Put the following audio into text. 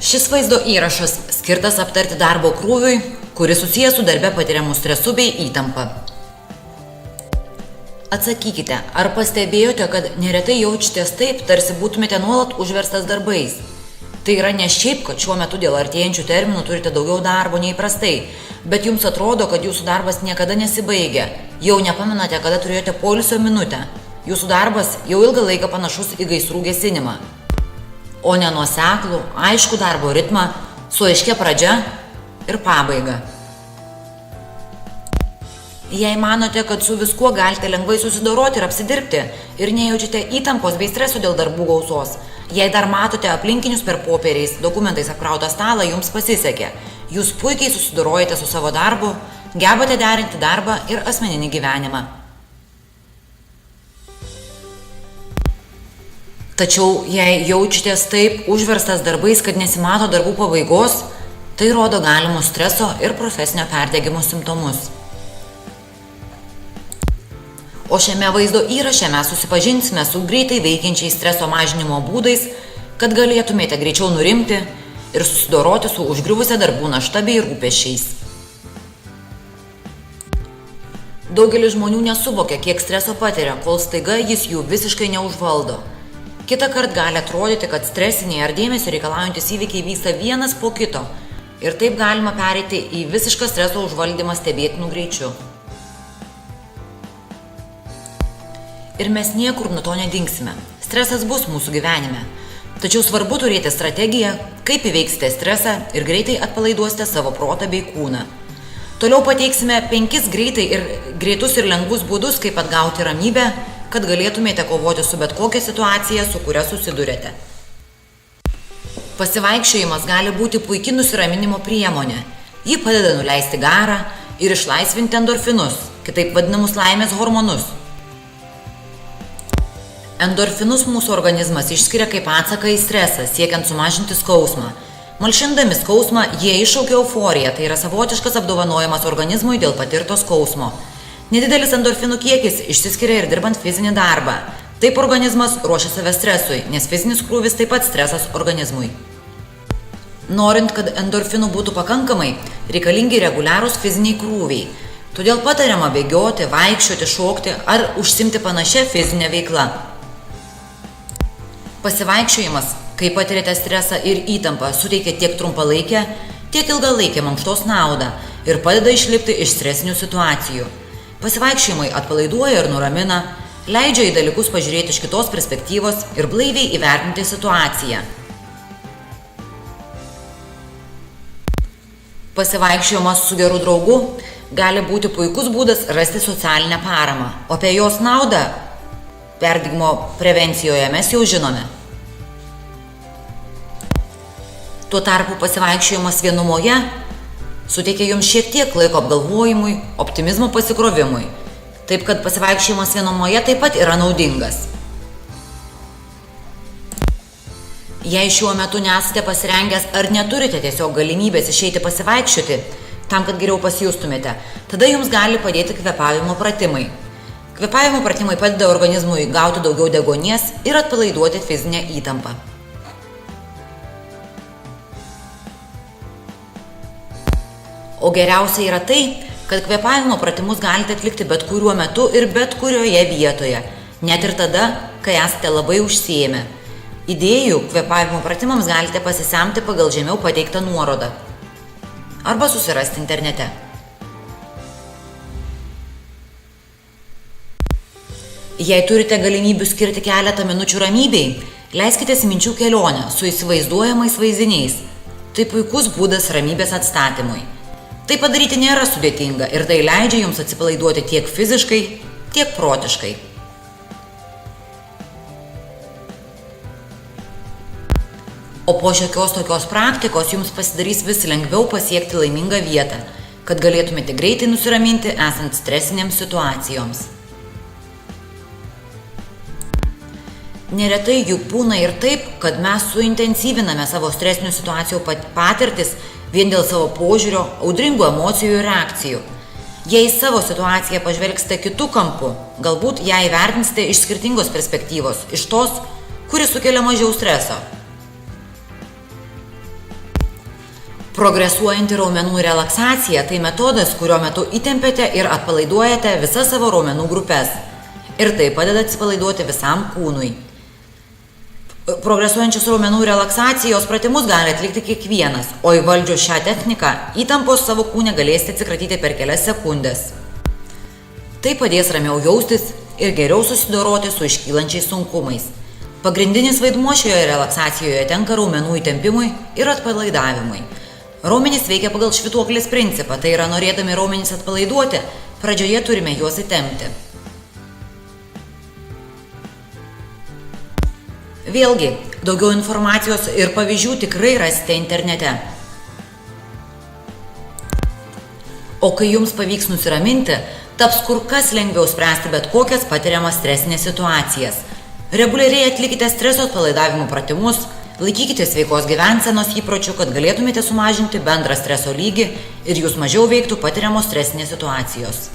Šis vaizdo įrašas skirtas aptarti darbo krūviui, kuris susijęs su darbe patiriamu stresu bei įtampa. Atsakykite, ar pastebėjote, kad neretai jaučiatės taip, tarsi būtumėte nuolat užverstas darbais? Tai yra ne šiaip, kad šiuo metu dėl artėjančių terminų turite daugiau darbo nei įprastai, bet jums atrodo, kad jūsų darbas niekada nesibaigia. Jau nepamenate, kada turėjote poilsio minutę. Jūsų darbas jau ilgą laiką panašus į gaisrų gesinimą. O ne nuoseklų, aišku darbo ritmą, su aiškia pradžia ir pabaiga. Jei manote, kad su viskuo galite lengvai susidoroti ir apsidirbti ir nejaučiate įtampos bei streso dėl darbų gausos, jei dar matote aplinkinius per popieriais, dokumentais apkrautą stalą, jums pasisekė. Jūs puikiai susidorojate su savo darbu, gebate derinti darbą ir asmeninį gyvenimą. Tačiau, jei jaučiatės taip užverstas darbais, kad nesimato darbų pabaigos, tai rodo galimus streso ir profesinio perdegimo simptomus. O šiame vaizdo įraše mes susipažinsime su greitai veikiančiais streso mažinimo būdais, kad galėtumėte greičiau nurimti ir susidoroti su užgriuvusia darbų našta bei rūpesčiais. Daugelis žmonių nesuvokia, kiek streso patiria, kol staiga jis jų visiškai neužvaldo. Kita kart gali atrodyti, kad stresiniai ar dėmesio reikalaujantis įvykiai vyksta vienas po kito ir taip galima pereiti į visišką streso užvaldymą stebėtinų greičiu. Ir mes niekur nuo to nedingsime. Stresas bus mūsų gyvenime. Tačiau svarbu turėti strategiją, kaip įveiksite stresą ir greitai atpalaiduosite savo protą bei kūną. Toliau pateiksime 5 greitus ir lengvus būdus, kaip atgauti ramybę, kad galėtumėte kovoti su bet kokia situacija, su kuria susidurėte. Pasivaikščiojimas gali būti puikiai nusiraminimo priemonė. Ji padeda nuleisti garą ir išlaisvinti endorfinus, kitaip vadinamus laimės hormonus. Endorfinus mūsų organizmas išskiria kaip atsaką į stresą, siekiant sumažinti skausmą. Malšindami skausmą, jie iššaukia euforiją, tai yra savotiškas apdovanojimas organizmui dėl patirto skausmo. Nedidelis endorfinų kiekis išsiskiria ir dirbant fizinį darbą. Taip organizmas ruošia save stresui, nes fizinis krūvis taip pat stresas organizmui. Norint, kad endorfinų būtų pakankamai, reikalingi reguliarūs fiziniai krūviai. Todėl patariama bėgioti, vaikščioti, šokti ar užsiimti panašią fizinę veiklą. Pasivaikščiojimas, kai patiriate stresą ir įtampą, suteikia tiek trumpalaikę, tiek ilgalaikę mankštos naudą ir padeda išlipti iš stresinių situacijų. Pasivaikščiojimai atpalaiduoja ir nuramina, leidžia į dalykus pažiūrėti iš kitos perspektyvos ir blaiviai įvertinti situaciją. Pasivaikščiojimas su geru draugu gali būti puikus būdas rasti socialinę paramą, o apie jos naudą perdegimo prevencijoje mes jau žinome. Tuo tarpu pasivaikščiojimas vienumoje suteikia jums šiek tiek laiko apgalvojimui, optimizmo pasikrovimui. Taip kad pasivaikščiojimas vienumoje taip pat yra naudingas. Jei šiuo metu nesate pasirengęs ar neturite tiesiog galimybės išeiti pasivaikščioti, tam, kad geriau pasijustumėte, tada jums gali padėti kvėpavimo pratimai. Kvėpavimo pratimai padeda organizmui gauti daugiau deguonies ir atpalaiduoti fizinę įtampą. O geriausia yra tai, kad kvėpavimo pratimus galite atlikti bet kuriuo metu ir bet kurioje vietoje, net ir tada, kai esate labai užsiėmę. Idėjų kvėpavimo pratimams galite pasisemti pagal žemiau pateiktą nuorodą arba susirasti internete. Jei turite galimybių skirti keletą minučių ramybei, leiskitės minčių kelionę su įsivaizduojamais vaizdiniais. Tai puikus būdas ramybės atstatymui. Tai padaryti nėra sudėtinga ir tai leidžia jums atsipalaiduoti tiek fiziškai, tiek protiškai. O po šiokios tokios praktikos jums pasidarys vis lengviau pasiekti laimingą vietą, kad galėtumėte greitai nusiraminti esant stresinėms situacijoms. Neretai juk būna ir taip, kad mes suintensyviname savo stresinių situacijų patirtis vien dėl savo požiūrio, audringų emocijų ir reakcijų. Jei savo situaciją pažvelgsite kitų kampų, galbūt ją įvertinsite iš skirtingos perspektyvos, iš tos, kuri sukelia mažiau streso. Progresuojanti raumenų relaksacija – tai metodas, kurio metu įtempiate ir atpalaiduojate visas savo raumenų grupės. Ir tai padeda atsipalaiduoti visam kūnui. Progresuojančios raumenų relaksacijos pratimus gali atlikti kiekvienas, o įvaldžius šią techniką įtampos savo kūne galėsite atsikratyti per kelias sekundės. Tai padės ramiau jaustis ir geriau susidoroti su iškylančiais sunkumais. Pagrindinis vaidmuo šioje relaksacijoje tenka raumenų įtempimui ir atpalaidavimui. Raumenys veikia pagal švytuoklės principą, tai yra norėdami raumenys atpalaiduoti, pradžioje turime juos įtempti. Vėlgi, daugiau informacijos ir pavyzdžių tikrai rasite internete. O kai jums pavyks nusiraminti, taps kur kas lengviau spręsti bet kokias patiriamas stresinės situacijas. Reguliariai atlikite streso atpalaidavimo pratimus, laikykite sveikos gyvensenos įpročių, kad galėtumėte sumažinti bendrą streso lygį ir jūs mažiau veiktų patiriamos stresinės situacijos.